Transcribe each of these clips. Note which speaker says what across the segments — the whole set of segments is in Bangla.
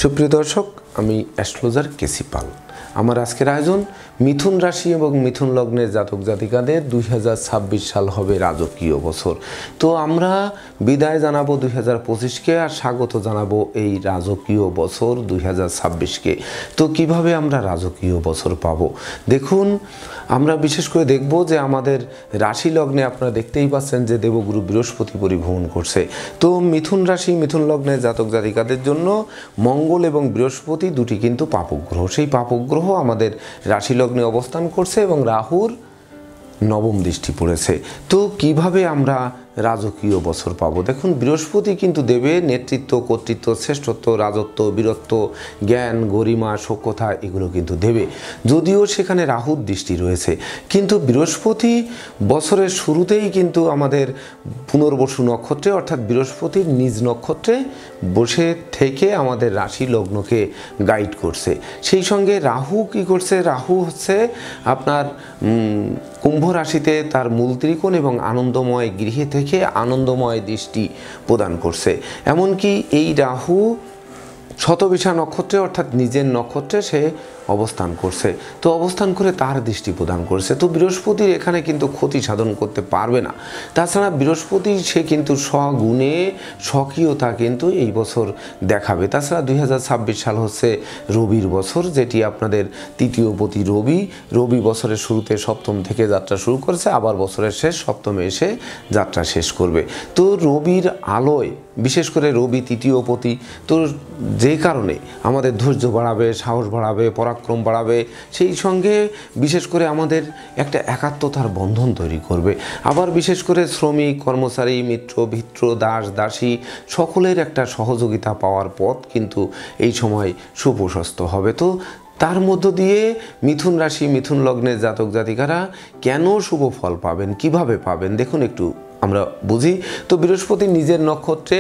Speaker 1: সুপ্রিয় দর্শক, আমি অ্যাস্ট্রোলজার কেসি পাল। আমার আজকের আয়োজন মিথুন রাশি এবং মিথুন লগ্নের জাতক জাতিকাদের 2026 সাল হবে রাজকীয় বছর। তো আমরা বিদায় জানাবো 2025কে আর স্বাগত জানাবো এই রাজকীয় বছর 2026কে। তো কিভাবে আমরা রাজকীয় বছর পাবো, দেখুন আমরা বিশেষ করে দেখব যে আমাদের রাশি লগ্নে আপনারা দেখতেই পাচ্ছেন যে দেবগুরু বৃহস্পতি পরিভ্রমণ করছে। তো মিথুন রাশি মিথুন লগ্নের জাতক জাতিকাদের জন্য মঙ্গল এবং বৃহস্পতি দুটি কিন্তু পাপগ্রহ। সেই পাপগ্রহ আমাদের রাশি লগ্নে অবস্থান করছে এবং রাহুর নবম দৃষ্টি পড়েছে। তো কিভাবে আমরা রাজকীয় বছর পাবো, দেখুন বৃহস্পতি কিন্তু দেবে নেতৃত্ব, কর্তৃত্ব, শ্রেষ্ঠত্ব, রাজত্ব, বীরত্ব, জ্ঞান, গরিমা, সখ্যতা, এগুলো কিন্তু দেবে। যদিও সেখানে রাহুর দৃষ্টি রয়েছে, কিন্তু বৃহস্পতি বছরের শুরুতেই কিন্তু আমাদের পুনর্বসু নক্ষত্রে অর্থাৎ বৃহস্পতির নিজ নক্ষত্রে বসে থেকে আমাদের রাশি লগ্নকে গাইড করছে। সেই সঙ্গে রাহু কি করছে, রাহু হচ্ছে আপনার কুম্ভ রাশিতে তার মূল ত্রিকোণ এবং আনন্দময় গৃহে থেকে আনন্দময় দৃষ্টি প্রদান করছে। এমনকি এই রাহু শতবিশা নক্ষত্রে অর্থাৎ নিজের নক্ষত্রে সে অবস্থান করছে। তো অবস্থান করে তার দৃষ্টি প্রদান করছে। তো বৃহস্পতির এখানে কিন্তু ক্ষতি সাধন করতে পারবে না। তাছাড়া বৃহস্পতি সে কিন্তু স্বগুণে স্বকীয়তা কিন্তু এই বছর দেখাবে। তাছাড়া 2026 সাল হচ্ছে রবির বছর, যেটি আপনাদের তৃতীয় পতি রবি। রবি বছরের শুরুতে সপ্তম থেকে যাত্রা শুরু করেছে, আবার বছরের শেষ সপ্তমে এসে যাত্রা শেষ করবে। তো রবির আলোয় বিশেষ করে রবি তৃতীয় পতি, তো যেই কারণে আমাদের ধৈর্য বাড়াবে, সাহস বাড়াবে, পরাক্রম বাড়াবে, সেই সঙ্গে বিশেষ করে আমাদের একটা একাত্মতার বন্ধন তৈরি করবে। আবার বিশেষ করে শ্রমিক, কর্মচারী, মিত্র, ভিত্র, দাস, দাসী সকলের একটা সহযোগিতা পাওয়ার পথ কিন্তু এই সময় সুপ্রশস্ত হবে। তো তার মধ্য দিয়ে মিথুন রাশি মিথুন লগ্নের জাতক জাতিকারা কেন শুভ ফল পাবেন, কিভাবে পাবেন, দেখুন একটু আমরা বুঝি। তো বৃহস্পতি নিজের নক্ষত্রে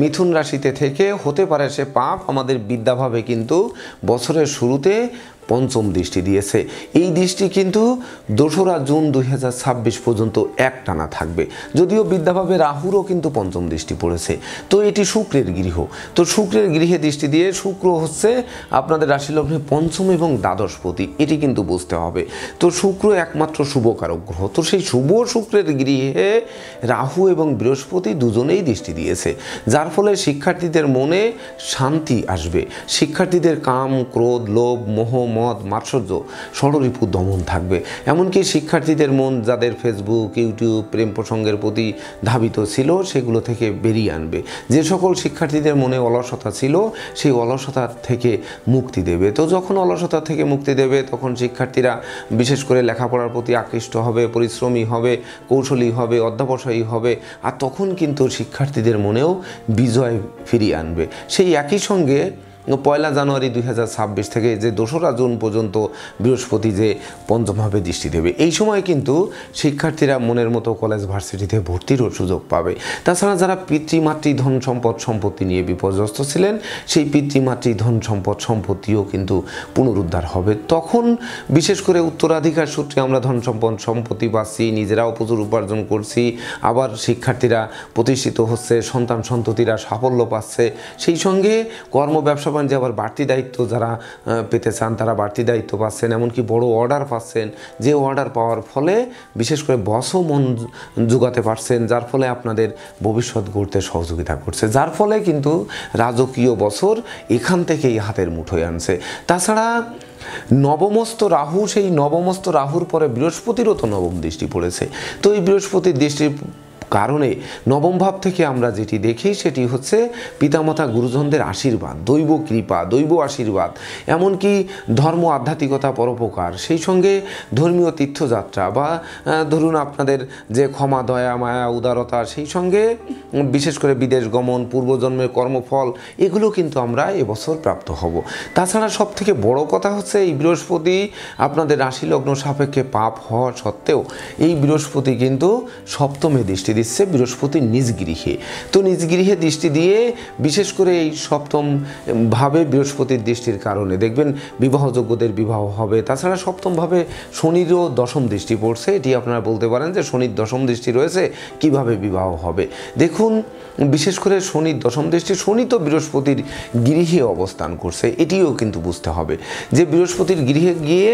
Speaker 1: মিথুন রাশিতে থেকে হতে পারে সে পাপ আমাদের বিদ্যাভাবে কিন্তু বছরের শুরুতে পঞ্চম দৃষ্টি দিয়েছে। এই দৃষ্টি কিন্তু 2রা জুন 2026 পর্যন্ত একটানা থাকবে। যদিও বিদ্যাভাবে রাহুরও কিন্তু পঞ্চম দৃষ্টি পড়েছে। তো এটি শুক্রের গৃহ। তো শুক্রের গৃহে দৃষ্টি দিয়ে শুক্র হচ্ছে আপনাদের রাশি লগ্নে পঞ্চম এবং দ্বাদশপতি, এটি কিন্তু বুঝতে হবে। তো শুক্র একমাত্র শুভকারক গ্রহ। তো সেই শুভ শুক্রের গৃহে রাহু এবং বৃহস্পতি দুজনেই দৃষ্টি দিয়েছে, যার ফলে শিক্ষার্থীদের মনে শান্তি আসবে। শিক্ষার্থীদের কাম, ক্রোধ, লোভ, মোহ, মদ, মাৎসর্য, ষড়রিপু দমন থাকবে। এমনকি শিক্ষার্থীদের মন যাদের ফেসবুক, ইউটিউব, প্রেম প্রসঙ্গের প্রতি ধাবিত ছিল সেগুলো থেকে বেরিয়ে আনবে। যে সকল শিক্ষার্থীদের মনে অলসতা ছিল সেই অলসতা থেকে মুক্তি দেবে। তো যখন অলসতা থেকে মুক্তি দেবে তখন শিক্ষার্থীরা বিশেষ করে লেখাপড়ার প্রতি আকৃষ্ট হবে, পরিশ্রমী হবে, কৌশলী হবে, অধ্যবসায়ী হবে। আর তখন কিন্তু শিক্ষার্থীদের মনেও বিজয় ফিরিয়ে আনবে। সেই একই সঙ্গে 1 জানুয়ারি 2026 থেকে যে 2রা জুন পর্যন্ত বৃহস্পতি যে পঞ্চমভাবে দৃষ্টি দেবে, এই সময় কিন্তু শিক্ষার্থীরা মনের মতো কলেজ ভার্সিটিতে ভর্তিরও সুযোগ পাবে। তাছাড়া যারা পিতৃমাতৃ ধন সম্পদ সম্পত্তি নিয়ে বিপর্যস্ত ছিলেন, সেই পিতৃমাতৃ ধন সম্পদ সম্পত্তিও কিন্তু পুনরুদ্ধার হবে। তখন বিশেষ করে উত্তরাধিকার সূত্রে আমরা ধন সম্পদ সম্পত্তি পাচ্ছি, নিজেরাও প্রচুর উপার্জন করছি, আবার শিক্ষার্থীরা প্রতিষ্ঠিত হচ্ছে, সন্তান সন্ততিরা সাফল্য পাচ্ছে। সেই সঙ্গে কর্ম ব্যবসা যে আবার বাড়তি দায়িত্ব যারা পেতে চান তারা বাড়তি দায়িত্ব পাচ্ছেন, এমনকি বড় অর্ডার পাচ্ছেন। যে অর্ডার পাওয়ার ফলে বিশেষ করে বসও মন জোগাতে পারছেন, যার ফলে আপনাদের ভবিষ্যৎ গড়তে সহযোগিতা করছে, যার ফলে কিন্তু রাজকীয় বছর এখান থেকেই হাতের মুঠোয় আনছে। তাছাড়া নবমস্ত রাহু, সেই নবমস্ত রাহুর পরে বৃহস্পতিরও তো নবম দৃষ্টি পড়েছে। তো এই বৃহস্পতির দৃষ্টির কারণে নবম ভাব থেকে আমরা যেটি দেখি সেটি হচ্ছে পিতামাতা গুরুজনদের আশীর্বাদ, দৈব কৃপা, দৈব আশীর্বাদ, এমনকি ধর্ম, আধ্যাত্মিকতা, পরোপকার, সেই সঙ্গে ধর্মীয় তীর্থযাত্রা বা ধরুন আপনাদের যে ক্ষমা, দয়া, মায়া, উদারতা, সেই সঙ্গে বিশেষ করে বিদেশ গমন, পূর্বজন্মের কর্মফল, এগুলো কিন্তু আমরা এবছর প্রাপ্ত হব। তাছাড়া সব থেকে বড় কথা হচ্ছে এই বৃহস্পতি আপনাদের রাশি লগ্ন সাপেক্ষে পাপ হওয়া সত্ত্বেও এই বৃহস্পতি কিন্তু সপ্তমে দৃষ্টি দিচ্ছে বৃহস্পতি নিজ গৃহে। তো নিজ গৃহে দৃষ্টি দিয়ে বিশেষ করে এই সপ্তম ভাবে বৃহস্পতির দৃষ্টির কারণে দেখবেন বিবাহযোগ্যদের বিবাহ হবে। তাছাড়া সপ্তমভাবে শনিরও দশম দৃষ্টি পড়ছে, এটি আপনারা বলতে পারেন যে শনির দশম দৃষ্টি রয়েছে, কিভাবে বিবাহ হবে। দেখুন বিশেষ করে শনির দশম দৃষ্টি, শনি তো বৃহস্পতির গৃহে অবস্থান করছে, এটিও কিন্তু বুঝতে হবে যে বৃহস্পতির গৃহে গিয়ে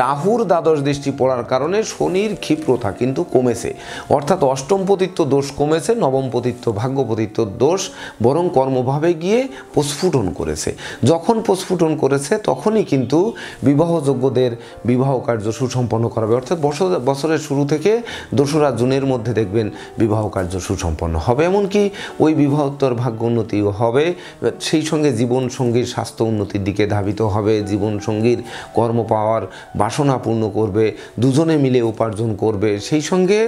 Speaker 1: রাহুর দ্বাদশ দৃষ্টি পড়ার কারণে শনির ক্ষিপ্রতা কিন্তু কমেছে, অর্থাৎ অষ্টম পতিত্ব দোষ কমেছে, নবম পতিত্ব ভাগ্যপতিত্ব দোষ বরং কর্মভাবে গিয়ে প্রস্ফুটন করেছে। যখন প্রস্ফুটন করেছে তখনই কিন্তু বিবাহযোগ্যদের বিবাহ কার্য সুসম্পন্ন করাবে, অর্থাৎ বছরের শুরু থেকে 2রা জুনের মধ্যে দেখবেন বিবাহ কার্য সুসম্পন্ন হবে, এমনকি ওই বিবাহোত্তর ভাগ্য উন্নতিও হবে। সেই সঙ্গে জীবনসঙ্গীর স্বাস্থ্য উন্নতির দিকে ধাবিত হবে, জীবনসঙ্গীর কর্ম পাওয়ার বাসনা পূর্ণ করবে, দুজনে মিলে উপার্জন করবে। সেই সঙ্গে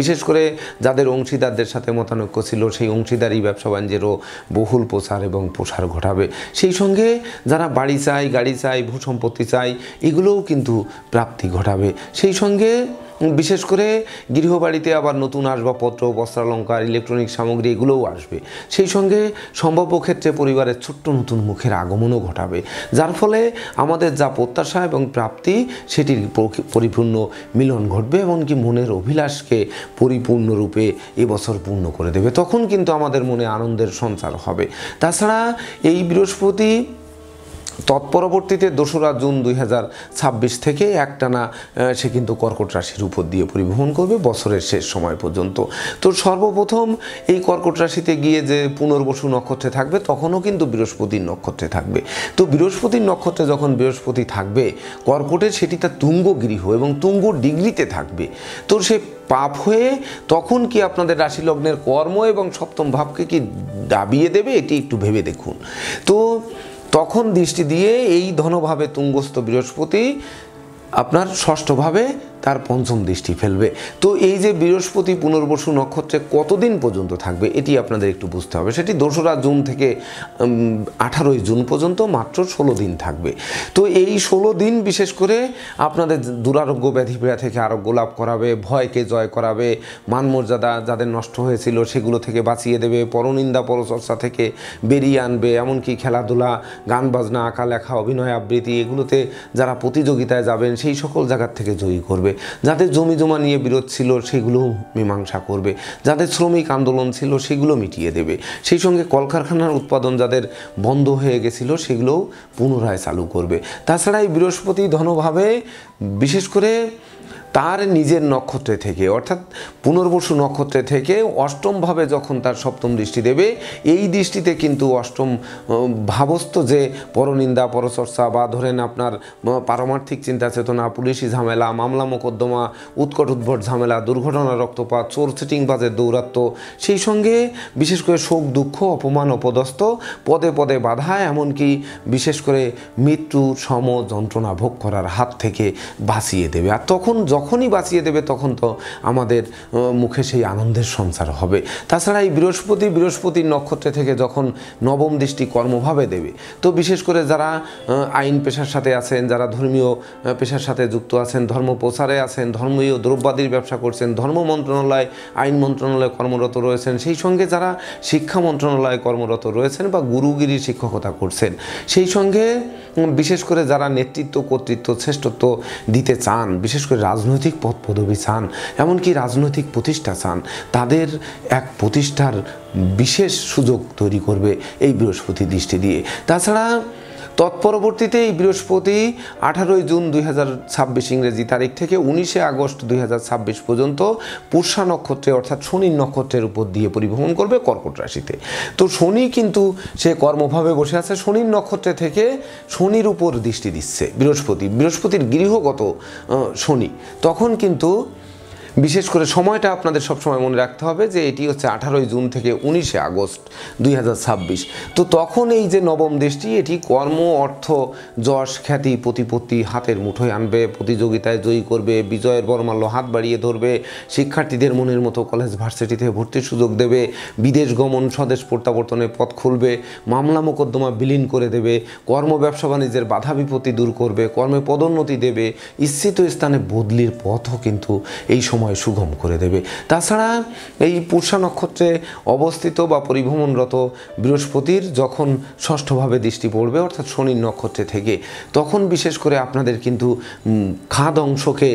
Speaker 1: বিশেষ করে যাদের অংশীদারদের সাথে মতানৈক্য ছিল সেই অংশীদারি ব্যবসা বাণিজ্যেরও বহুল প্রচার এবং প্রসার ঘটাবে। সেই সঙ্গে যারা বাড়ি চাই, গাড়ি চাই, ভূসম্পত্তি চাই, এগুলোও কিন্তু প্রাপ্তি ঘটাবে। সেই সঙ্গে বিশেষ করে গৃহবাড়িতে আবার নতুন আসবাবপত্র, বস্ত্রালঙ্কার, ইলেকট্রনিক সামগ্রী এগুলোও আসবে। সেই সঙ্গে সম্ভাব্য ক্ষেত্রে পরিবারের ছোট্ট নতুন মুখের আগমনও ঘটাবে, যার ফলে আমাদের যা প্রত্যাশা এবং প্রাপ্তি সেটির পরিপূর্ণ মিলন ঘটবে, এমনকি মনের অভিলাষকে পরিপূর্ণরূপে এবছর পূর্ণ করে দেবে। তখন কিন্তু আমাদের মনে আনন্দের সঞ্চার হবে। তাছাড়া এই বৃহস্পতি তৎপরবর্তীতে 2রা জুন 2026 থেকে একটানা সে কিন্তু কর্কট রাশির উপর দিয়ে পরিভ্রমণ করবে বছরের শেষ সময় পর্যন্ত। তো সর্বপ্রথম এই কর্কট রাশিতে গিয়ে যে পুনর্বসু নক্ষত্রে থাকবে তখনও কিন্তু বৃহস্পতির নক্ষত্রে থাকবে। তো বৃহস্পতির নক্ষত্রে যখন বৃহস্পতি থাকবে কর্কটের, সেটি তার তুঙ্গ গৃহ এবং তুঙ্গ ডিগ্রিতে থাকবে। তো সে পাপ হয়ে তখন কি আপনাদের রাশি লগ্নের কর্ম এবং সপ্তম ভাবকে কি দাবিয়ে দেবে, এটি একটু ভেবে দেখুন। তো তখন দৃষ্টি দিয়ে এই ধনভাবে তুঙ্গস্থ বৃহস্পতি আপনার ষষ্ঠভাবে তার পঞ্চম দৃষ্টি ফেলবে। তো এই যে বৃহস্পতি পুনর্বসু নক্ষত্রে কতদিন পর্যন্ত থাকবে এটি আপনাদের একটু বুঝতে হবে। সেটি 2রা জুন থেকে 18ই জুন পর্যন্ত মাত্র 16 দিন থাকবে। তো এই 16 দিন বিশেষ করে আপনাদের দুরারোগ্য ব্যাধিপীড়া থেকে আরোগ্য লাভ করাবে, ভয়কে জয় করাবে, মানমর্যাদা যাদের নষ্ট হয়েছিল সেগুলো থেকে বাঁচিয়ে দেবে, পরনিন্দা পরচর্চা থেকে বেরিয়ে আনবে, এমনকি খেলাধুলা, গান বাজনা, আঁকা লেখা, অভিনয় আবৃত্তি এগুলোতে যারা প্রতিযোগিতায় যাবেন সেই সকল জায়গার থেকে জয়ী করবে। যাদের জমি জমা নিয়ে বিরোধ ছিল সেগুলো মীমাংসা করবে, যাদের শ্রমিক আন্দোলন ছিল সেগুলো মিটিয়ে দেবে। সেই সঙ্গে কলকারখানার উৎপাদন যাদের বন্ধ হয়ে গেছিল সেগুলোও পুনরায় চালু করবে। তাছাড়া এই বৃহস্পতি ধনভাবে বিশেষ করে তার নিজের নক্ষত্রে থেকে অর্থাৎ পুনর্বসু নক্ষত্রে থেকে অষ্টমভাবে যখন তার সপ্তম দৃষ্টি দেবে, এই দৃষ্টিতে কিন্তু অষ্টম ভাবস্থ যে পরনিন্দা পরচর্চা বা ধরেন আপনার পারমার্থিক চিন্তা চেতনা, পুলিশি ঝামেলা, মামলা মোকদ্দমা, উৎকট উদ্ভট ঝামেলা, দুর্ঘটনা, রক্তপাত, চোর চিটিংবাজের দৌরাত্ম্য, সেই সঙ্গে বিশেষ করে শোক দুঃখ, অপমান অপদস্থ, পদে পদে বাধা, এমনকি বিশেষ করে মৃত্যু সম যন্ত্রণা ভোগ করার হাত থেকে বাঁচিয়ে দেবে। আর তখন যখনই বাঁচিয়ে দেবে তখন তো আমাদের মুখে সেই আনন্দের সঞ্চার হবে। তাছাড়া এই বৃহস্পতির নক্ষত্রে থেকে যখন নবম দৃষ্টি কর্মভাবে দেবে, তো বিশেষ করে যারা আইন পেশার সাথে আছেন, যারা ধর্মীয় পেশার সাথে যুক্ত আছেন, ধর্ম প্রচারে আছেন, ধর্মীয় দ্রব্যাদির ব্যবসা করছেন, ধর্ম মন্ত্রণালয়, আইন মন্ত্রণালয়ে কর্মরত রয়েছেন, সেই সঙ্গে যারা শিক্ষা মন্ত্রণালয়ে কর্মরত রয়েছেন বা গুরুগিরি শিক্ষকতা করছেন, সেই সঙ্গে বিশেষ করে যারা নেতৃত্ব, কর্তৃত্ব, শ্রেষ্ঠত্ব দিতে চান, বিশেষ করে রাজনৈতিক পদ পদবি চান, এমনকি রাজনৈতিক প্রতিষ্ঠা চান, তাদের এক প্রতিষ্ঠার বিশেষ সুযোগ তৈরি করবে এই বৃহস্পতি দৃষ্টি দিয়ে। তাছাড়া তৎপরবর্তীতে এই বৃহস্পতি 18ই জুন 2026 ইংরেজি তারিখ থেকে 19শে আগস্ট 2026 পর্যন্ত পুষ্যা নক্ষত্রে অর্থাৎ শনির নক্ষত্রের উপর দিয়ে পরিভ্রমণ করবে কর্কট রাশিতে। তো শনি কিন্তু সে কর্মভাবে বসে আছে, শনির নক্ষত্রে থেকে শনির উপর দৃষ্টি দিচ্ছে বৃহস্পতির গৃহগত শনি। তখন কিন্তু বিশেষ করে সময়টা আপনাদের সবসময় মনে রাখতে হবে যে এটি হচ্ছে 18ই জুন থেকে 19শে আগস্ট 2026। তো তখন এই যে নবম দৃষ্টি এটি কর্ম, অর্থ, যশ, খ্যাতি, প্রতিপত্তি হাতের মুঠোয় আনবে, প্রতিযোগিতায় জয়ী করবে, বিজয়ের বরমাল্য হাত বাড়িয়ে ধরবে, শিক্ষার্থীদের মনের মতো কলেজ ভার্সিটিতে ভর্তির সুযোগ দেবে, বিদেশ গমন, স্বদেশ প্রত্যাবর্তনের পথ খুলবে, মামলা মোকদ্দমা বিলীন করে দেবে, কর্ম ব্যবসা বাণিজ্যের বাধা বিপত্তি দূর করবে, কর্মে পদোন্নতি দেবে, ইচ্ছিত স্থানে বদলির পথও কিন্তু এই সময় সময় সুগম করে দেবে। তাছাড়া এই পুষ্যা নক্ষত্রে অবস্থিত বা পরিভ্রমণরত বৃহস্পতির যখন ষষ্ঠভাবে দৃষ্টি পড়বে অর্থাৎ শনির নক্ষত্রে থেকে, তখন বিশেষ করে আপনাদের কিন্তু খাদ অংশকে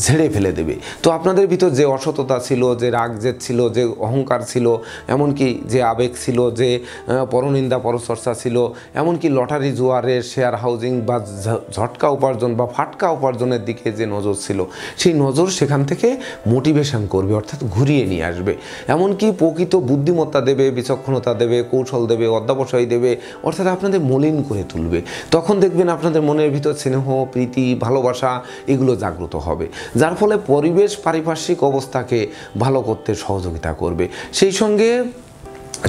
Speaker 1: ঝেড়ে ফেলে দেবে। তো আপনাদের ভিতর যে অসততা ছিল, যে রাগ জেদ ছিল, যে অহংকার ছিল, এমনকি যে আবেগ ছিল, যে পরনিন্দা পরচর্চা ছিল, এমনকি লটারি জুয়ারের শেয়ার হাউজিং বা ঝটকা উপার্জন বা ফাটকা উপার্জনের দিকে যে নজর ছিল, সেই নজর সেখান থেকে মোটিভেশন করবে অর্থাৎ ঘুরিয়ে নিয়ে আসবে। এমনকি প্রকৃত বুদ্ধিমত্তা দেবে, বিচক্ষণতা দেবে, কৌশল দেবে, অধ্যাবসায় দেবে, অর্থাৎ আপনাদের মলিন করে তুলবে। তখন দেখবেন আপনাদের মনের ভিতর স্নেহ, প্রীতি, ভালোবাসা এগুলো জাগ্রত হবে, যার ফলে পরিবেশ পারিপার্শ্বিক অবস্থাকে ভালো করতে সহযোগিতা করবে। সেই সঙ্গে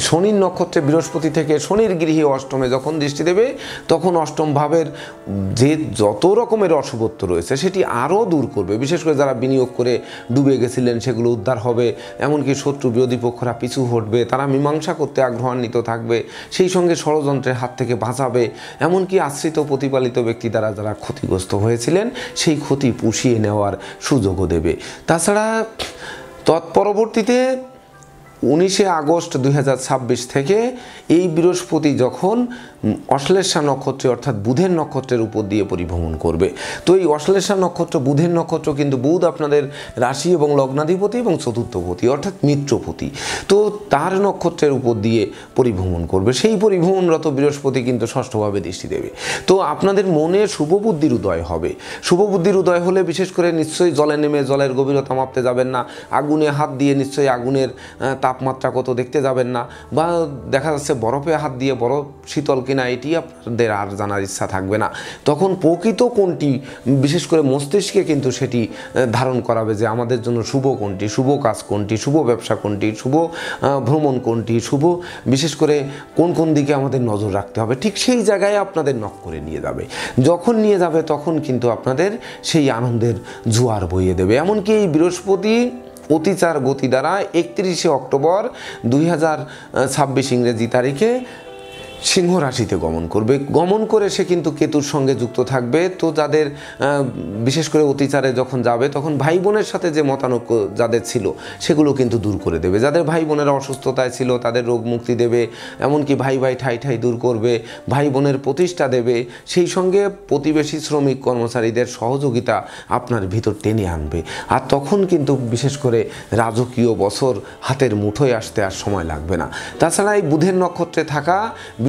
Speaker 1: শনির নক্ষত্রে বৃহস্পতি থেকে শনির গৃহে অষ্টমে যখন দৃষ্টি দেবে, তখন অষ্টম ভাবের যে যত রকমের অশুভত্ব রয়েছে সেটি আরও দূর করবে। বিশেষ করে যারা বিনিয়োগ করে ডুবে গেছিলেন সেগুলো উদ্ধার হবে, এমনকি শত্রু বিরোধী পক্ষরা পিছু হটবে, তারা মীমাংসা করতে আগ্রহান্বিত থাকবে, সেই সঙ্গে ষড়যন্ত্রের হাত থেকে বাঁচাবে, এমনকি আশ্রিত প্রতিপালিত ব্যক্তি দ্বারা যারা ক্ষতিগ্রস্ত হয়েছিলেন সেই ক্ষতি পুষিয়ে নেওয়ার সুযোগও দেবে। তাছাড়া তৎপরবর্তীতে 19 আগস্ট 2026 থেকে এই বৃহস্পতি যখন অশ্লেষা নক্ষত্রে অর্থাৎ বুধের নক্ষত্রের উপর দিয়ে পরিভ্রমণ করবে, তো এই অশ্লেষা নক্ষত্র বুধের নক্ষত্র কিন্তু বুধ আপনাদের রাশি এবং লগ্নাধিপতি এবং চতুর্থপতি অর্থাৎ মিত্রপতি, তো তার নক্ষত্রের উপর দিয়ে পরিভ্রমণ করবে। সেই পরিভ্রমণরত বৃহস্পতি কিন্তু ষষ্ঠভাবে দৃষ্টি দেবে। তো আপনাদের মনে শুভ বুদ্ধির উদয় হবে। শুভ বুদ্ধির উদয় হলে বিশেষ করে নিশ্চয়ই জলে নেমে জলের গভীরতা মাপতে যাবেন না, আগুনে হাত দিয়ে নিশ্চয়ই আগুনের তাপমাত্রা কত দেখতে যাবেন না, বা দেখা যাচ্ছে বরফে হাত দিয়ে বরফ শীতল কিনা এটি আপনাদের আর জানার ইচ্ছা থাকবে না। তখন প্রকৃত কোনটি, বিশেষ করে মস্তিষ্কে কিন্তু সেটি ধারণ করাবে যে আমাদের জন্য শুভ কোনটি, শুভ কাজ কোনটি, শুভ ব্যবসা কোনটি, শুভ ভ্রমণ কোনটি, শুভ বিশেষ করে কোন কোন দিকে আমাদের নজর রাখতে হবে, ঠিক সেই জায়গায় আপনাদের নক করে নিয়ে যাবে। যখন নিয়ে যাবে তখন কিন্তু আপনাদের সেই আনন্দের জোয়ার বইয়ে দেবে। এমনকি এই বৃহস্পতি অতিচার গতি দ্বারা 31 অক্টোবর 2026 ইংরেজি তারিখে সিংহ রাশিতে গমন করবে। গমন করে সে কিন্তু কেতুর সঙ্গে যুক্ত থাকবে। তো যাদের বিশেষ করে অতিচারে যখন যাবে তখন ভাই বোনের সাথে যে মতানৈক্য যাদের ছিল সেগুলো কিন্তু দূর করে দেবে। যাদের ভাই বোনেরা অসুস্থতায় ছিল তাদের রোগ মুক্তি দেবে, এমনকি ভাই ভাই ঠাই ঠাই দূর করবে, ভাই বোনের প্রতিষ্ঠা দেবে, সেই সঙ্গে প্রতিবেশী শ্রমিক কর্মচারীদের সহযোগিতা আপনার ভিতর টেনে আনবে। আর তখন কিন্তু বিশেষ করে রাজকীয় বছর হাতের মুঠোয় আসতে আর সময় লাগবে না। তাছাড়া এই বুধের নক্ষত্রে থাকা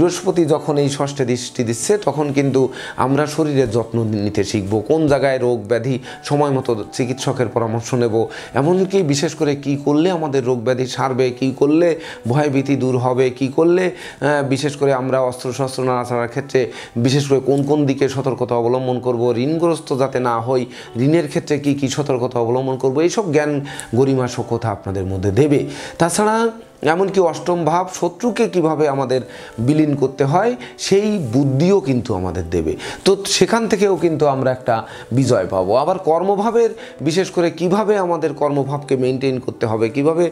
Speaker 1: বৃহস্পতি যখন এই ষষ্ঠে দৃষ্টি দিচ্ছে তখন কিন্তু আমরা শরীরের যত্ন নিতে শিখব, কোন জায়গায় রোগ ব্যাধি সময় মতো চিকিৎসকের পরামর্শ নেব, এমনকি বিশেষ করে কি করলে আমাদের রোগ ব্যাধি সারবে, কি করলে ভয়ভীতি দূর হবে, কি করলে বিশেষ করে আমরা অস্ত্রশস্ত্র নাড়াচাড়ার ক্ষেত্রে বিশেষ করে কোন কোন দিকে সতর্কতা অবলম্বন করব, ঋণগ্রস্ত যাতে না হই, ঋণের ক্ষেত্রে কি কি সতর্কতা অবলম্বন করব, এইসব জ্ঞান গরিমা সখ্যতা আপনাদের মধ্যে দেবে। তাছাড়া এমনকি অষ্টম ভাব শত্রুকে কিভাবে আমাদের বিলীন করতে হয় সেই বুদ্ধিও কিন্তু আমাদের দেবে। তো সেখান থেকেও কিন্তু আমরা একটা বিজয় পাবো। আবার কর্মভাবের বিশেষ করে কিভাবে আমাদের কর্মভাবকে মেনটেন করতে হবে, কিভাবে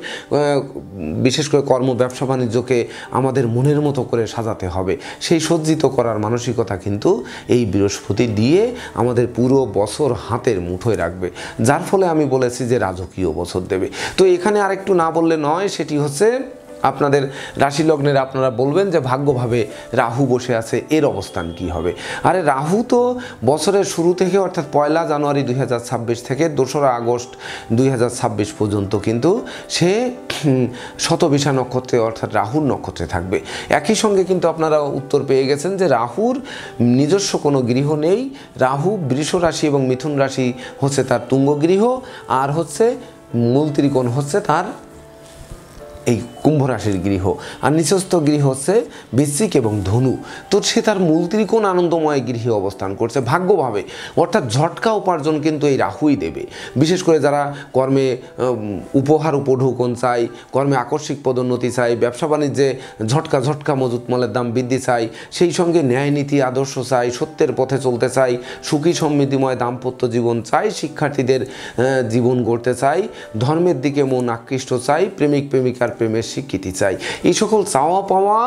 Speaker 1: বিশেষ করে কর্ম ব্যবসা বাণিজ্যকে আমাদের মনের মতো করে সাজাতে হবে, সেই সজ্জিত করার মানসিকতা কিন্তু এই বৃহস্পতি দিয়ে আমাদের পুরো বছর হাতের মুঠোয় রাখবে, যার ফলে আমি বলেছি যে রাজকীয় বছর দেবে। তো এখানে আরেকটু না বললে নয়, সেটি হচ্ছে আপনাদের রাশি লগ্নের আপনারা বলবেন যে ভাগ্যভাবে রাহু বসে আছে, এর অবস্থান কি হবে। আরে রাহু তো বছরের শুরু থেকে অর্থাৎ 1 জানুয়ারি 2026 থেকে 2 আগস্ট 2026 পর্যন্ত কিন্তু সে শতবিশা নক্ষত্রে অর্থাৎ রাহুর নক্ষত্রে থাকবে। একই সঙ্গে কিন্তু আপনারা উত্তর পেয়ে গেছেন যে রাহুর নিজস্ব কোনো গৃহ নেই। রাহু বৃষ রাশি এবং মিথুন রাশি হচ্ছে তার তুঙ্গ গৃহ, আর হচ্ছে মূল ত্রিকোণ হচ্ছে তার এই কুম্ভ রাশির গৃহ, আর নিচস্থ গৃহ হচ্ছে বৃশ্চিক এবং ধনু। তো সে তার মূল ত্রিকোণ আনন্দময় গৃহে অবস্থান করছে ভাগ্যভাবে, অর্থাৎ ঝটকা উপার্জন কিন্তু এই রাহুই দেবে। বিশেষ করে যারা কর্মে উপহার উপঢৌকন চাই, কর্মে আকস্মিক পদোন্নতি চাই, ব্যবসা বাণিজ্যে ঝটকা ঝটকা মজুত মালের দাম বৃদ্ধি চাই, সেই সঙ্গে ন্যায় নীতি আদর্শ চাই, সত্যের পথে চলতে চাই, সুখী সমৃদ্ধিময় দাম্পত্য জীবন চাই, শিক্ষার্থীদের জীবন গড়তে চাই, ধর্মের দিকে মন আকৃষ্ট চাই, প্রেমিক প্রেমিকার প্রেমের স্বীকৃতি চাই, এই সকল চাওয়া পাওয়া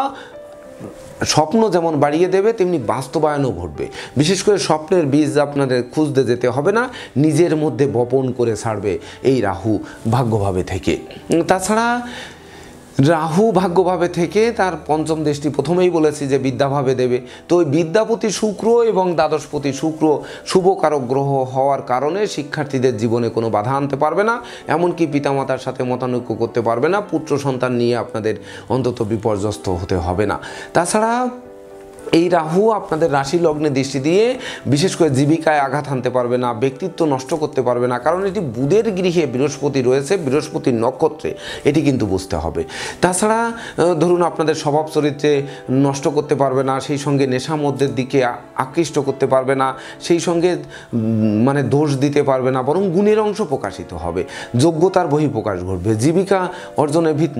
Speaker 1: স্বপ্ন যেমন বাড়িয়ে দেবে তেমনি বাস্তবায়নও ঘটবে। বিশেষ করে স্বপ্নের বীজ আপনাদের খুঁজতে যেতে হবে না, নিজের মধ্যে বপন করে ছাড়বে এই রাহু ভাগ্যভাবে থেকে। তাছাড়া রাহু ভাগ্যভাবে থেকে তার পঞ্চম দৃষ্টি, প্রথমেই বলেছি যে বিদ্যাভাবে দেবে। তো ওই বিদ্যাপতি শুক্র এবং দ্বাদশপতি শুক্র শুভকারক গ্রহ হওয়ার কারণে শিক্ষার্থীদের জীবনে কোনো বাধা আনতে পারবে না, এমনকি পিতামাতার সাথে মতানৈক্য করতে পারবে না। পুত্র সন্তান নিয়ে আপনাদের অন্তত বিপর্যস্ত হতে হবে না। তাছাড়া এই রাহু আপনাদের রাশি লগ্নে দৃষ্টি দিয়ে বিশেষ করে জীবিকায় আঘাত আনতে পারবে না, ব্যক্তিত্ব নষ্ট করতে পারবে না, কারণ এটি বুধের গৃহে বৃহস্পতি রয়েছে, বৃহস্পতির নক্ষত্রে, এটি কিন্তু বুঝতে হবে। তাছাড়া ধরুন আপনাদের স্বভাব চরিত্রে নষ্ট করতে পারবে না, সেই সঙ্গে নেশা মধ্যের দিকে আকৃষ্ট করতে পারবে না, সেই সঙ্গে মানে দোষ দিতে পারবে না, বরং গুণের অংশ প্রকাশিত হবে, যোগ্যতার বহিঃপ্রকাশ ঘটবে, জীবিকা অর্জনের ভিত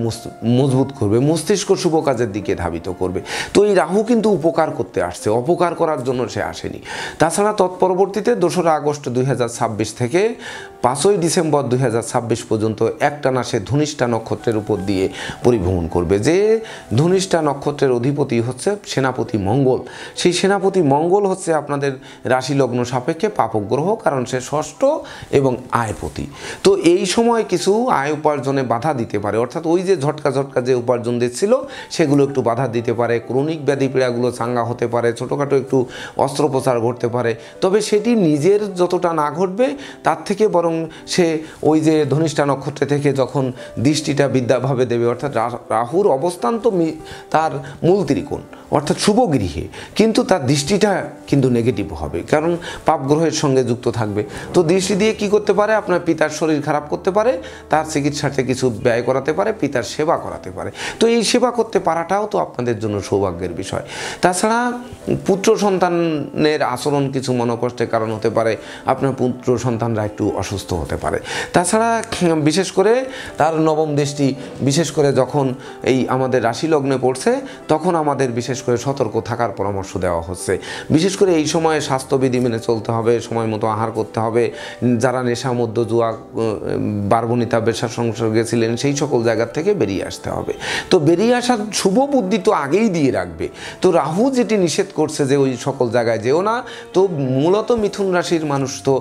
Speaker 1: মজবুত করবে, মস্তিষ্ক শুভ কাজের দিকে ধাবিত করবে। তো এই রাহু কিন্তু উপকার করতে আসছে, অপকার করার জন্য সে আসেনি। তাছাড়া তৎপরবর্তীতে 2রা আগস্ট 2026 থেকে 5ই ডিসেম্বর 2026 পর্যন্ত একটানা সে ধনিষ্ঠা নক্ষত্রের উপর দিয়ে পরিভ্রমণ করবে। যে ধনিষ্ঠা নক্ষত্রের অধিপতি হচ্ছে সেনাপতি মঙ্গল, সেই সেনাপতি মঙ্গল হচ্ছে আপনাদের রাশি লগ্ন সাপেক্ষে পাপক গ্রহ, কারণ সে ষষ্ঠ এবং আয়পতি। তো এই সময় কিছু আয় উপার্জনে বাধা দিতে পারে, অর্থাৎ ওই যে ঝটকা যে উপার্জন দিচ্ছিল সেগুলো একটু বাধা দিতে পারে, ক্রনিক ব্যাধি পীড়াগুলো চাঙ্গা হতে পারে, ছোটোখাটো একটু অস্ত্রোপচার ঘটতে পারে। তবে সেটি নিজের যতটা না ঘটবে তার থেকে বরং সে ওই যে ধনিষ্ঠা নক্ষত্রে থেকে যখন দৃষ্টিটা বিদ্যাভাবে দেবে, অর্থাৎ রাহুর অবস্থান তো তার মূল ত্রিকোণ অর্থাৎ শুভ গৃহে, কিন্তু তার দৃষ্টিটা কিন্তু নেগেটিভ হবে, কারণ পাপ গ্রহের সঙ্গে যুক্ত থাকবে। তো দৃষ্টি দিয়ে কি করতে পারে, আপনার পিতার শরীর খারাপ করতে পারে, তার চিকিৎসাতে কিছু ব্যয় করাতে পারে, পিতার সেবা করাতে পারে। তো এই সেবা করতে পারাটাও তো আপনাদের জন্য সৌভাগ্যের বিষয়। তাছাড়া পুত্র সন্তানের আচরণ কিছু মনোকষ্টের কারণ হতে পারে, আপনার পুত্র সন্তানরা একটু অসুস্থ হতে পারে। তাছাড়া বিশেষ করে তার নবম দৃষ্টি বিশেষ করে যখন এই আমাদের রাশি লগ্নে পড়ছে, তখন আমাদের বিশেষ করে সতর্ক থাকার পরামর্শ দেওয়া হচ্ছে। বিশেষ করে এই সময়ে স্বাস্থ্যবিধি মেনে চলতে হবে, সময় মতো আহার করতে হবে, যারা নেশা মধ্য জুয়া বারবনিতা বেশার সংসর্গে ছিলেন সেই সকল জায়গার থেকে বেরিয়ে আসতে হবে। তো বেরিয়ে আসার শুভ বুদ্ধি তো আগেই দিয়ে রাখবে। তো রাহু যেটি নিষেধ করছে যে ওই সকল জায়গায় যেও না, তো মূলত মিথুন রাশির মানুষ তো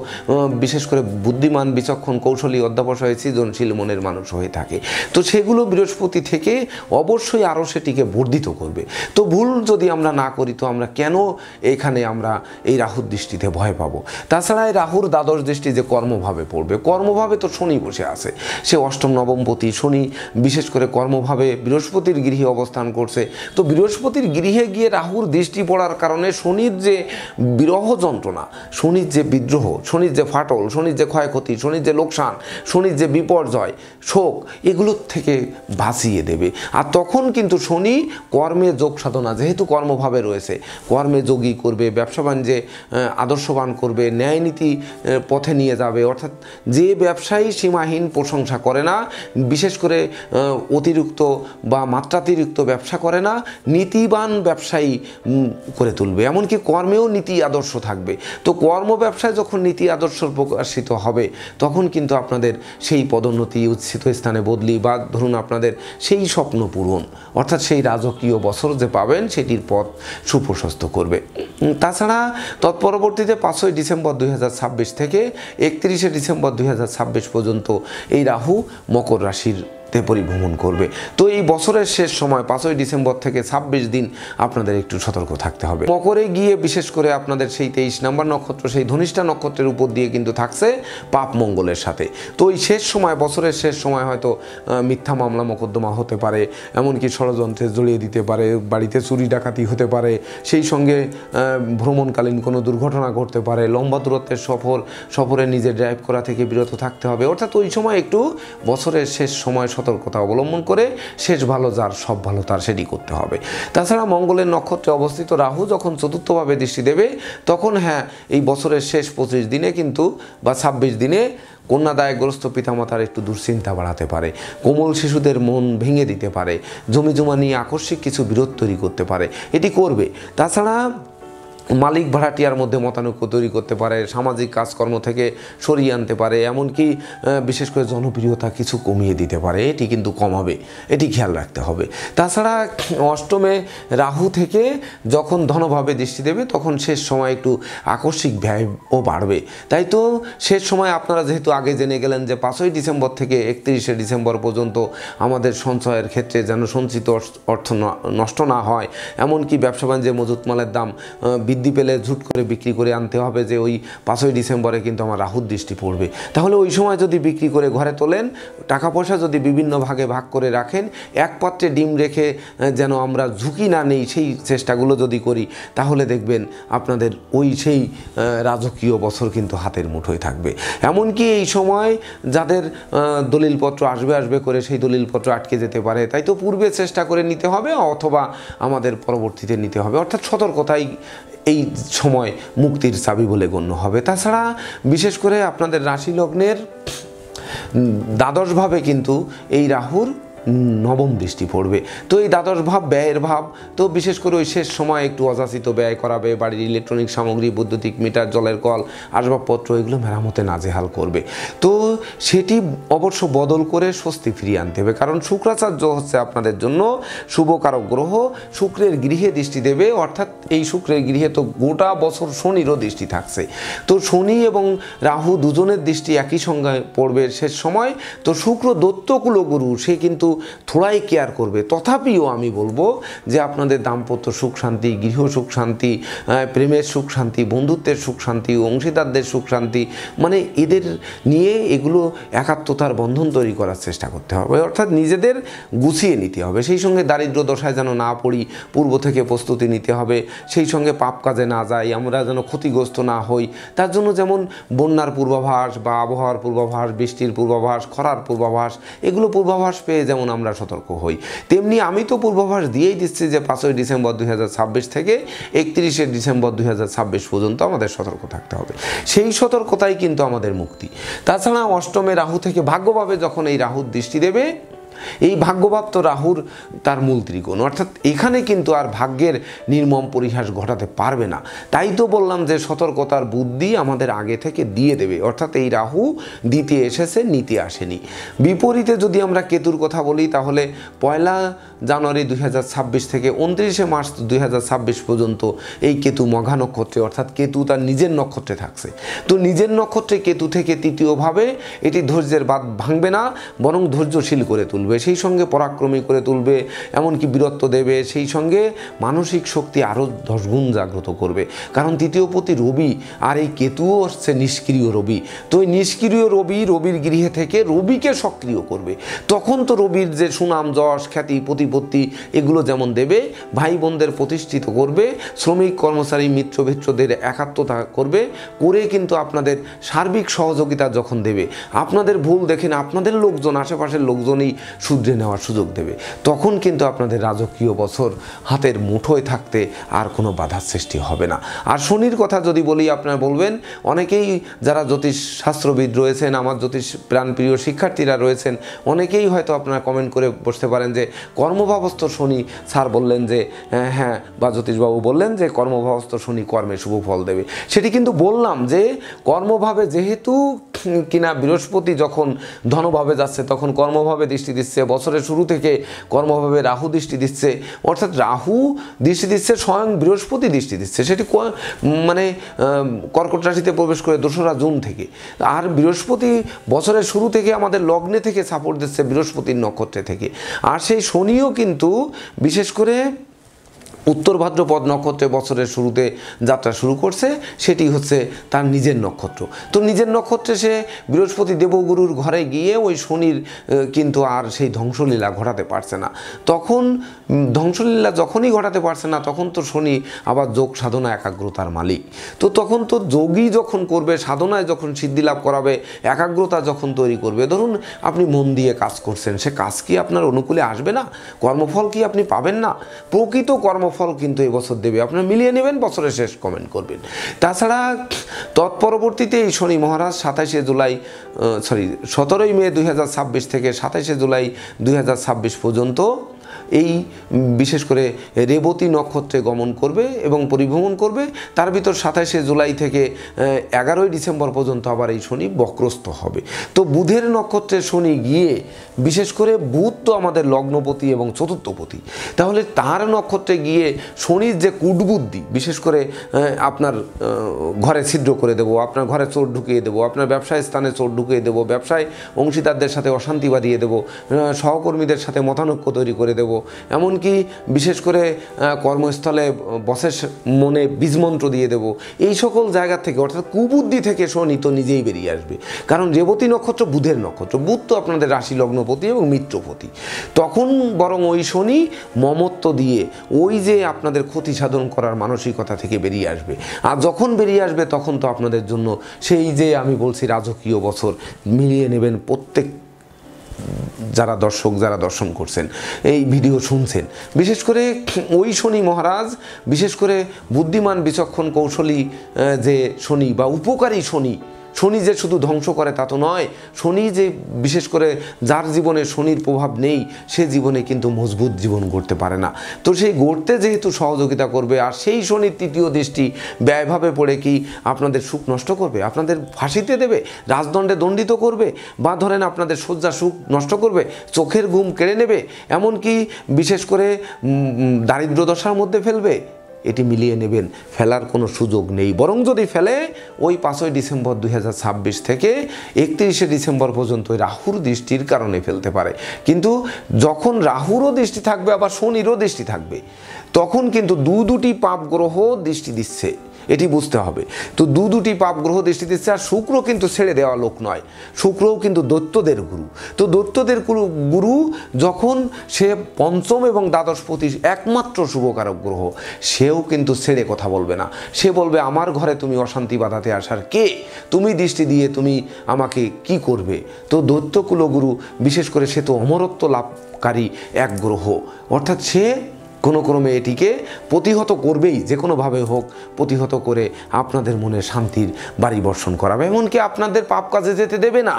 Speaker 1: বিশেষ করে বুদ্ধিমান, বিচক্ষণ, কৌশলী, অধ্যবসায়ী, সৃজনশীল মনের মানুষ হয়ে থাকে। তো সেগুলো বৃহস্পতি থেকে অবশ্যই আরও সেটিকে বর্ধিত করবে। তো ভুল যদি আমরা না করি তো আমরা কেন এখানে আমরা এই রাহুর দৃষ্টিতে ভয় পাবো? তাছাড়া এই রাহুর দ্বাদশ দৃষ্টি যে কর্মভাবে পড়বে, কর্মভাবে তো শনি বসে আছে, সে অষ্টম নবমপতি শনি বিশেষ করে কর্মভাবে বৃহস্পতির গৃহে অবস্থান করছে। তো বৃহস্পতির গৃহে গিয়ে রাহুর দৃষ্টি পড়ার কারণে শনির যে বিরহ যন্ত্রণা, শনির যে বিদ্রোহ, শনির যে ফাটল, শনির যে ক্ষয়ক্ষতি, শনির যে লোকসান, শনির যে বিপর্যয়, শোক, এগুলোর থেকে বাঁচিয়ে দেবে। আর তখন কিন্তু শনি কর্মে যোগ সাধনা, যেহেতু কর্মভাবে রয়েছে, কর্মে যোগী করবে, ব্যবসা বাণিজ্যে আদর্শবান করবে, ন্যায় নীতি পথে নিয়ে যাবে। অর্থাৎ যে ব্যবসায়ী সীমাহীন প্রশংসা করে না, বিশেষ করে অতিরিক্ত বা মাত্রাতিরিক্ত ব্যবসা করে না, নীতিবান ব্যবসায়ী করে তুলবে, এমনকি কর্মেও নীতি আদর্শ থাকবে। তো কর্ম ব্যবসায় যখন নীতি আদর্শ প্রকাশিত হবে তখন কিন্তু আপনাদের সেই পদোন্নতি, উচ্ছিত স্থানে বদলি বা ধরুন আপনাদের সেই স্বপ্ন পূরণ, অর্থাৎ সেই রাজকীয় বছর যে পাবেন সেটির পথ সুপ্রশস্ত করবে। তাছাড়া তৎপরবর্তীতে 5ই ডিসেম্বর 2026 থেকে 31শে ডিসেম্বর 2026 পর্যন্ত এই রাহু মকর রাশির পরিভ্রমণ করবে। তো এই বছরের শেষ সময় 5ই ডিসেম্বর থেকে 26 দিন আপনাদের একটু সতর্ক থাকতে হবে। মকরে গিয়ে বিশেষ করে আপনাদের সেই 23 নম্বর নক্ষত্র, সেই ধনিষ্ঠা নক্ষত্রের উপর দিয়ে কিন্তু থাকছে পাপ মঙ্গলের সাথে। তো এই শেষ সময়, বছরের শেষ সময় হয়তো মিথ্যা মামলা মোকদ্দমা হতে পারে, এমনকি ষড়যন্ত্রে জড়িয়ে দিতে পারে, বাড়িতে চুরি ডাকাতি হতে পারে, সেই সঙ্গে ভ্রমণকালীন কোনো দুর্ঘটনা ঘটতে পারে, লম্বা দূরত্বের সফরে নিজে ড্রাইভ করা থেকে বিরত থাকতে হবে। অর্থাৎ ওই সময় একটু বছরের শেষ সময় সতর্কতা অবলম্বন করে শেষ ভালো যার সব ভালো তার সেটি করতে হবে। তাছাড়া মঙ্গলের নক্ষত্রে অবস্থিত রাহু যখন চতুর্থভাবে দৃষ্টি দেবে তখন এই বছরের শেষ 25 দিনে কিন্তু বা 26 দিনে কন্যাদায়গ্রস্ত পিতামাতার একটু দুশ্চিন্তা বাড়াতে পারে, কোমল শিশুদের মন ভেঙে দিতে পারে, জমি জমা নিয়ে আকস্মিক কিছু বিরোধ তৈরি করতে পারে, এটি করবে। তাছাড়া মালিক ভাড়াটিয়ার মধ্যে মতানৈক্য তৈরি করতে পারে, সামাজিক কাজকর্ম থেকে সরিয়ে আনতে পারে, এমনকি বিশেষ করে জনপ্রিয়তা কিছু কমিয়ে দিতে পারে। এটি কিন্তু কমাবে, এটি খেয়াল রাখতে হবে। তাছাড়া অষ্টমে রাহু থেকে যখন ধনভাবে দৃষ্টি দেবে তখন শেষ সময় একটু আকস্মিক ব্যয়ও বাড়বে। তাই তো শেষ সময় আপনারা যেহেতু আগে জেনে গেলেন যে 5ই ডিসেম্বর থেকে 31শে ডিসেম্বর পর্যন্ত আমাদের সঞ্চয়ের ক্ষেত্রে যেন সঞ্চিত অর্থ নষ্ট না হয়, এমনকি ব্যবসা বাণিজ্যে মজুত মালের দাম বৃদ্ধি পেলে ঝুট করে বিক্রি করে আনতে হবে যে ওই 5ই ডিসেম্বরে কিন্তু আমার রাহুর দৃষ্টি পড়বে। তাহলে ওই সময় যদি বিক্রি করে ঘরে তোলেন, টাকা পয়সা যদি বিভিন্ন ভাগে ভাগ করে রাখেন, এক পাত্রে ডিম রেখে যেন আমরা ঝুঁকি না নেই সেই চেষ্টাগুলো যদি করি, তাহলে দেখবেন আপনাদের সেই রাজকীয় বছর কিন্তু হাতের মুঠোয় থাকবে। এমনকি এই সময় যাদের দলিলপত্র আসবে করে সেই দলিলপত্র আটকে যেতে পারে, তাই তো পূর্বে চেষ্টা করে নিতে হবে অথবা আমাদের পরবর্তীতে নিতে হবে। অর্থাৎ সতর্কতাই এই সময় মুক্তির চাবি বলে গণ্য হবে। তাছাড়া বিশেষ করে আপনাদের রাশি লগ্নের দ্বাদশভাবে কিন্তু এই রাহুর নবম দৃষ্টি পড়বে। তো এই দ্বাদশ ভাব ব্যয়ের ভাব, তো বিশেষ করে ওই শেষ সময় একটু অযাচিত ব্যয় করাবে। বাড়ির ইলেকট্রনিক সামগ্রী, বৈদ্যুতিক মিটার, জলের কল, আসবাবপত্র এগুলো মেরামতে নাজেহাল করবে। তো সেটি অবশ্য বদল করে স্বস্তি ফিরিয়ে আনতে হবে, কারণ শুক্রাচার্য হচ্ছে আপনাদের জন্য শুভকারক গ্রহ। শুক্রের গৃহে দৃষ্টি দেবে, অর্থাৎ এই শুক্রের গৃহে তো গোটা বছর শনিরও দৃষ্টি থাকছে। তো শনি এবং রাহু দুজনের দৃষ্টি একই সঙ্গে পড়বে শেষ সময়। তো শুক্র দৈত্যকুল গুরু, সে কিন্তু থোড়াই কেয়ার করবে। তথাপিও আমি বলবো যে আপনাদের দাম্পত্য সুখ শান্তি, গৃহ সুখ শান্তি, প্রেমের সুখ শান্তি, বন্ধুত্বের সুখ শান্তি, অংশীদারদের সুখ শান্তি, মানে এদের নিয়ে এগুলো একাত্মতার বন্ধন তৈরি করার চেষ্টা করতে হবে, অর্থাৎ নিজেদের গুছিয়ে নিতে হবে। সেই সঙ্গে দারিদ্র দশায় যেন না পড়ি, পূর্ব থেকে প্রস্তুতি নিতে হবে। সেই সঙ্গে পাপ কাজে না যাই, আমরা যেন ক্ষতিগ্রস্ত না হই। তার জন্য যেমন বন্যার পূর্বাভাস বা আবহাওয়ার পূর্বাভাস, বৃষ্টির পূর্বাভাস, খরার পূর্বাভাস, এগুলো পূর্বাভাস পেয়ে যেমন আমরা সতর্ক হই, তেমনি আমি তো পূর্বাভাস দিয়েই দিচ্ছি যে 5ই ডিসেম্বর 2026 থেকে 31শে ডিসেম্বর 2026 পর্যন্ত আমাদের সতর্ক থাকতে হবে। সেই সতর্কতাই কিন্তু আমাদের মুক্তি। তাছাড়া অষ্টমে রাহু থেকে ভাগ্যভাবে যখন এই রাহুর দৃষ্টি দেবে, এই ভাগ্যভাব তো রাহুর তার মূল ত্রিকোণ, অর্থাৎ এখানে কিন্তু আর ভাগ্যের নির্মম পরিহাস ঘটাতে পারবে না। তাই তো বললাম যে সতর্কতার বুদ্ধি আমাদের আগে থেকে দিয়ে দেবে, অর্থাৎ এই রাহু দিতে এসেছে, নিতে আসেনি। বিপরীতে যদি আমরা কেতুর কথা বলি, তাহলে 1 জানুয়ারি 2026 থেকে 29শে মার্চ 2026 পর্যন্ত এই কেতু মঘা নক্ষত্রে, অর্থাৎ কেতু তার নিজের নক্ষত্রে থাকছে। তো নিজের নক্ষত্রে কেতু থেকে তৃতীয়ভাবে এটি ধৈর্যের বাঁধ ভাঙবে না, বরং ধৈর্যশীল করে তুলবে, সেই সঙ্গে পরাক্রমী করে তুলবে, এমনকি বীরত্ব দেবে, সেই সঙ্গে মানসিক শক্তি আরও 10 গুণ জাগ্রত করবে। কারণ তৃতীয়পতি রবি, আর এই কেতুও হচ্ছে নিষ্ক্রিয় রবি। তো এই নিষ্ক্রিয় রবির গৃহে থেকে রবিকে সক্রিয় করবে। তখন তো রবির যে সুনাম, যশ, খ্যাতি, প্রতিপত্তি এগুলো যেমন দেবে, ভাই বোনদের প্রতিষ্ঠিত করবে, শ্রমিক কর্মচারী মিত্রদের একাত্মতা করবে, করে কিন্তু আপনাদের সার্বিক সহযোগিতা যখন দেবে, আপনাদের ভুল দেখেন আপনাদের লোকজন, আশেপাশের লোকজনই শুধরে নেওয়ার সুযোগ দেবে, তখন কিন্তু আপনাদের রাজকীয় বছর হাতের মুঠোয় থাকতে আর কোনো বাধার সৃষ্টি হবে না। আর শনির কথা যদি বলি, আপনারা বলবেন, অনেকেই যারা জ্যোতিষ শাস্ত্রবিদ রয়েছেন, আমার জ্যোতিষ প্রাণপ্রিয় শিক্ষার্থীরা রয়েছেন, অনেকেই হয়তো আপনারা কমেন্ট করে বসতে পারেন যে কর্মভাবস্থ শনি, স্যার বললেন যে হ্যাঁ, বা জ্যোতিষবাবু বললেন যে কর্মভাবস্থ শনি কর্মে শুভ ফল দেবে। সেটি কিন্তু বললাম যে কর্মভাবে যেহেতু কিনা বৃহস্পতি যখন ধনভাবে যাচ্ছে, তখন কর্মভাবে দৃষ্টি দিচ্ছে, বছরের শুরু থেকে কর্মভাবে রাহু দৃষ্টি দিচ্ছে, অর্থাৎ রাহু দৃষ্টি দিচ্ছে, স্বয়ং বৃহস্পতি দৃষ্টি দিচ্ছে, সেটি মানে কর্কট রাশিতে প্রবেশ করে 2রা জুন থেকে। আর বৃহস্পতি বছরের শুরু থেকে আমাদের লগ্নে থেকে সাপোর্ট দিচ্ছে, বৃহস্পতির নক্ষত্রে থেকে। আর সেই শনিও কিন্তু বিশেষ করে উত্তর ভাদ্রপদ নক্ষত্রে বছরের শুরুতে যাত্রা শুরু করছে, সেটি হচ্ছে তার নিজের নক্ষত্র। তো নিজের নক্ষত্রে সে বৃহস্পতি দেবগুরুর ঘরে গিয়ে ওই শনির কিন্তু আর সেই ধ্বংসলীলা ঘটাতে পারছে না। তখন ধ্বংসলীলা যখনই ঘটাতে পারছে না, তখন তো শনি আবার যোগ সাধনা একাগ্রতার মালিক। তো তখন তো যোগী যখন করবে, সাধনায় যখন সিদ্ধি লাভ করাবে, একাগ্রতা যখন তৈরি করবে, ধরুন আপনি মন দিয়ে কাজ করছেন, সে কাজ কি আপনার অনুকূলে আসবে না? কর্মফল কি আপনি পাবেন না? প্রকৃত কর্মফল কিন্তু এবছর দেবে, আপনারা মিলিয়ে নেবেন, বছরের শেষ কমেন্ট করবেন। তাছাড়া তৎপরবর্তীতে এই শনি মহারাজ 17ই মে 2026 থেকে 27শে জুলাই 2026 পর্যন্ত এই বিশেষ করে রেবতী নক্ষত্রে গমন করবে এবং পরিভ্রমণ করবে। তার ভিতর 27শে জুলাই থেকে 11ই ডিসেম্বর পর্যন্ত আবার এই শনি বক্রস্থ হবে। তো বুধের নক্ষত্রে শনি গিয়ে বিশেষ করে বুধ তো আমাদের লগ্নপতি এবং চতুর্থপতি, তাহলে তার নক্ষত্রে গিয়ে শনির যে কূটবুদ্ধি, বিশেষ করে আপনার ঘরে ছিদ্র করে দেবো, আপনার ঘরে চোর ঢুকিয়ে দেবো, আপনার ব্যবসায় স্থানে চোর ঢুকিয়ে দেবো, ব্যবসায় অংশীদারদের সাথে অশান্তি বাঁধিয়ে দেবো, সহকর্মীদের সাথে মতানৈক্য তৈরি করে দেবো, এমনকি বিশেষ করে কর্মস্থলে বসের মনে বীজমন্ত্র দিয়ে দেবো। এই সকল জায়গা থেকে অর্থাৎ কুবুদ্ধি থেকে শনি তো নিজেই বেরিয়ে আসবে। কারণ রেবতী নক্ষত্র বুধের নক্ষত্র, বুধ তো আপনাদের রাশি লগ্নপতি এবং মিত্রপতি। তখন বরং ওই শনি মমত্ব দিয়ে ওই যে আপনাদের ক্ষতি সাধন করার মানসিকতা থেকে বেরিয়ে আসবে। আর যখন বেরিয়ে আসবে তখন তো আপনাদের জন্য সেই যে আমি বলছি রাজকীয় বছর মিলিয়ে নেবেন। প্রত্যেক যারা দর্শক, যারা দর্শন করছেন, এই ভিডিও শুনছেন, বিশেষ করে ওই শনি মহারাজ, বিশেষ করে বুদ্ধিমান বিচক্ষণ কৌশলী যে শনি বা উপকারী শনি, শনি যে শুধু ধ্বংস করে তা তো নয়, শনি যে বিশেষ করে যার জীবনে শনির প্রভাব নেই সে জীবনে কিন্তু মজবুত জীবন গড়তে পারে না। তো সেই গড়তে যেহেতু সহযোগিতা করবে, আর সেই শনির তৃতীয় দৃষ্টি ব্যয়ভাবে পড়ে কি আপনাদের সুখ নষ্ট করবে, আপনাদের ফাঁসিতে দেবে, রাজদণ্ডে দণ্ডিত করবে, বা ধরেন আপনাদের শয্যা সুখ নষ্ট করবে, চোখের ঘুম কেড়ে নেবে, এমনকি বিশেষ করে দারিদ্র দশার মধ্যে ফেলবে, এটি মিলিয়ে নেবেন। ফেলার কোনো সুযোগ নেই। বরং যদি ফেলে ওই 5ই ডিসেম্বর 2026 থেকে 31শে ডিসেম্বর পর্যন্ত রাহুর দৃষ্টির কারণে ফেলতে পারে। কিন্তু যখন রাহুরও দৃষ্টি থাকবে আবার শনিরও দৃষ্টি থাকবে, তখন কিন্তু দুটি পাপ গ্রহ দৃষ্টি দিচ্ছে, এটি বুঝতে হবে। তো দুটি পাপ গ্রহ দৃষ্টি দিচ্ছে। আর শুক্র কিন্তু ছেড়ে দেওয়া লোক নয়, শুক্রও কিন্তু দৈত্যদের গুরু। তো দৈত্যদের গুরু যখন সে পঞ্চম এবং দ্বাদশপতি একমাত্র শুভকারক গ্রহ, সেও কিন্তু ছেড়ে কথা বলবে না। সে বলবে আমার ঘরে তুমি অশান্তি বাঁধাতে আসার কে, তুমি দৃষ্টি দিয়ে তুমি আমাকে কি করবে। তো দৈত্য কুলগুরু বিশেষ করে সে তো অমরত্ব লাভকারী এক গ্রহ, অর্থাৎ সে কোনো ক্রমে এটিকে প্রতিহত করবেই, যে কোনোভাবে হোক প্রতিহত করে আপনাদের মনে শান্তির বাড়ি বর্ষণ করাবে। এমনকি আপনাদের পাপ কাজে যেতে দেবে না,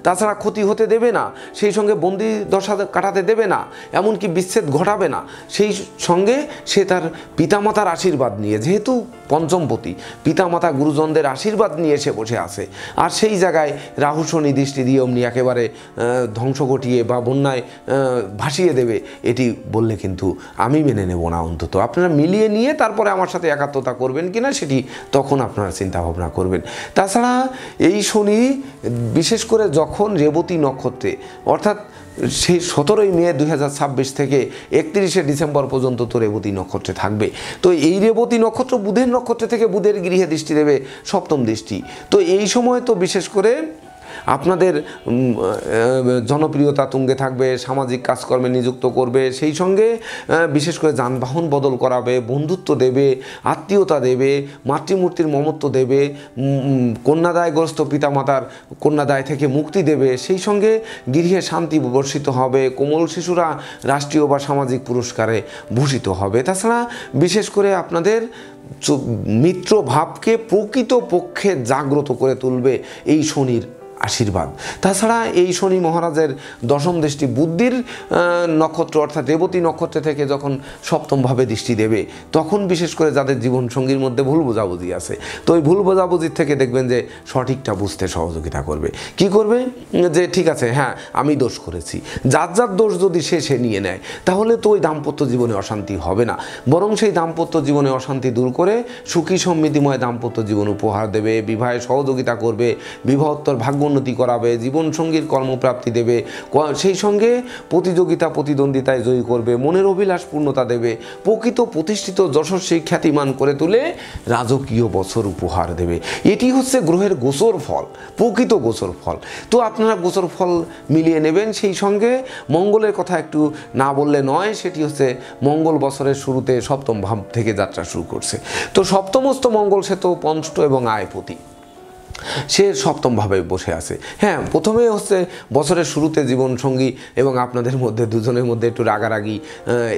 Speaker 1: তাছাড়া ক্ষতি হতে দেবে না, সেই সঙ্গে বন্দি দশা কাটাতে দেবে না, এমনকি বিচ্ছেদ ঘটাবে না। সেই সঙ্গে সে তার পিতামাতার আশীর্বাদ নিয়ে, যেহেতু পঞ্চমপতি, পিতামাতা গুরুজনদের আশীর্বাদ নিয়ে সে বসে আছে। আর সেই জায়গায় রাহু শনি দৃষ্টি দিয়ে অমনি একেবারে ধ্বংস ঘটিয়ে বা বন্যায় ভাসিয়ে দেবে, এটি বললে কিন্তু আমি মেনে নেব না। অন্তত আপনারা মিলিয়ে নিয়ে তারপরে আমার সাথে একাত্মতা করবেন কিনা সেটি তখন আপনারা চিন্তা ভাবনা করবেন। তাছাড়া এই শনি বিশেষ করে যখন রেবতী নক্ষত্রে, অর্থাৎ সেই 17ই মে 2026 থেকে 31শে ডিসেম্বর পর্যন্ত তো রেবতী নক্ষত্রে থাকবে। তো এই রেবতী নক্ষত্র বুধের নক্ষত্র থেকে বুধের গৃহে দৃষ্টি দেবে, সপ্তম দৃষ্টি। তো এই সময় তো বিশেষ করে আপনাদের জনপ্রিয়তা তুঙ্গে থাকবে, সামাজিক কাজকর্মে নিযুক্ত করবে, সেই সঙ্গে বিশেষ করে যানবাহন বদল করাবে, বন্ধুত্ব দেবে, আত্মীয়তা দেবে, মাতৃমূর্তির মমত্ব দেবে, কন্যাদায়গ্রস্ত পিতামাতার কন্যাদায় থেকে মুক্তি দেবে, সেই সঙ্গে গৃহে শান্তি বর্ষিত হবে, কোমল শিশুরা রাষ্ট্রীয় বা সামাজিক পুরস্কারে ভূষিত হবে। তাছাড়া বিশেষ করে আপনাদের মিত্র ভাবকে প্রকৃতপক্ষে জাগ্রত করে তুলবে এই শনির আশীর্বাদ। তাছাড়া এই শনি মহারাজের দশম দৃষ্টি বুদ্ধির নক্ষত্র অর্থাৎ রেবতী নক্ষত্র থেকে যখন সপ্তমভাবে দৃষ্টি দেবে, তখন বিশেষ করে যাদের জীবনসঙ্গীর মধ্যে ভুল বোঝাবুঝি আছে, তো ওই ভুল বোঝাবুঝির থেকে দেখবেন যে সঠিকটা বুঝতে সহযোগিতা করবে। কি করবে, যে ঠিক আছে হ্যাঁ আমি দোষ করেছি, যার যার দোষ যদি সে নিয়ে নেয়, তাহলে তো ওই দাম্পত্য জীবনে অশান্তি হবে না, বরং সেই দাম্পত্য জীবনে অশান্তি দূর করে সুখী সমৃদ্ধিময় দাম্পত্য জীবন উপহার দেবে, বিবাহে সহযোগিতা করবে, বিবাহোত্তর ভাগ্য উন্নতি করাবে, জীবনসঙ্গীর কর্মপ্রাপ্তি দেবে, সেই সঙ্গে প্রতিযোগিতা প্রতিদ্বন্দ্বিতায় জয়ী করবে, মনের অভিলাষ পূর্ণতা দেবে, প্রকৃত প্রতিষ্ঠিত যশস্বী খ্যাতিমান করে তুলে রাজকীয় বছর উপহার দেবে। এটি হচ্ছে গ্রহের গোচর ফল, প্রকৃত গোচর ফল। তো আপনারা গোচর ফল মিলিয়ে নেবেন। সেই সঙ্গে মঙ্গলের কথা একটু না বললে নয়, সেটি হচ্ছে মঙ্গল বছরের শুরুতে সপ্তম ভাব থেকে যাত্রা শুরু করছে। তো সপ্তমস্থ মঙ্গল সে তো পঞ্চম এবং আয়পতি, সে সপ্তমভাবে বসে আছে। হ্যাঁ, প্রথমে হচ্ছে বছরের শুরুতে জীবনসঙ্গী এবং আপনাদের মধ্যে দুজনের মধ্যে একটু রাগারাগি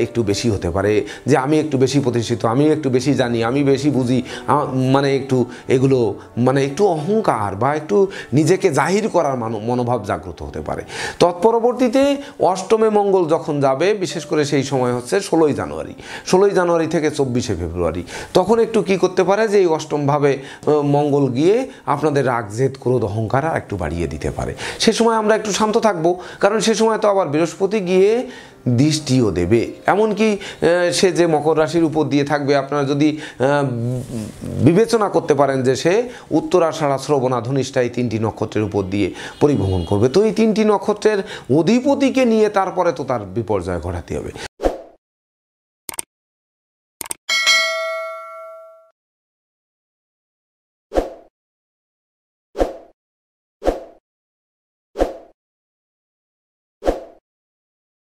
Speaker 1: একটু বেশি হতে পারে, যে আমি একটু বেশি প্রতিষ্ঠিত, আমি একটু বেশি জানি, আমি বেশি বুঝি, মানে একটু এগুলো মানে একটু অহংকার বা একটু নিজেকে জাহির করার মনোভাব জাগ্রত হতে পারে। তৎপরবর্তীতে অষ্টমে মঙ্গল যখন যাবে, বিশেষ করে সেই সময় হচ্ছে 16ই জানুয়ারি থেকে 24শে ফেব্রুয়ারি, তখন একটু কি করতে পারে যে এই অষ্টমভাবে মঙ্গল গিয়ে আপনাদের রাগ জেদ ক্রোধ অহংকার আর একটু বাড়িয়ে দিতে পারে। সে সময় আমরা একটু শান্ত থাকবো, কারণ সে সময় তো আবার বৃহস্পতি গিয়ে দৃষ্টিও দেবে। এমনকি সে যে মকর রাশির উপর দিয়ে থাকবে, আপনারা যদি বিবেচনা করতে পারেন যে সে উত্তরাষাঢ়া, শ্রবণা, ধনিষ্ঠা এই 3টি নক্ষত্রের উপর দিয়ে পরিভ্রমণ করবে, তো এই 3টি নক্ষত্রের অধিপতিকে নিয়ে তারপরে তো তার বিপর্যয় ঘটাতে হবে।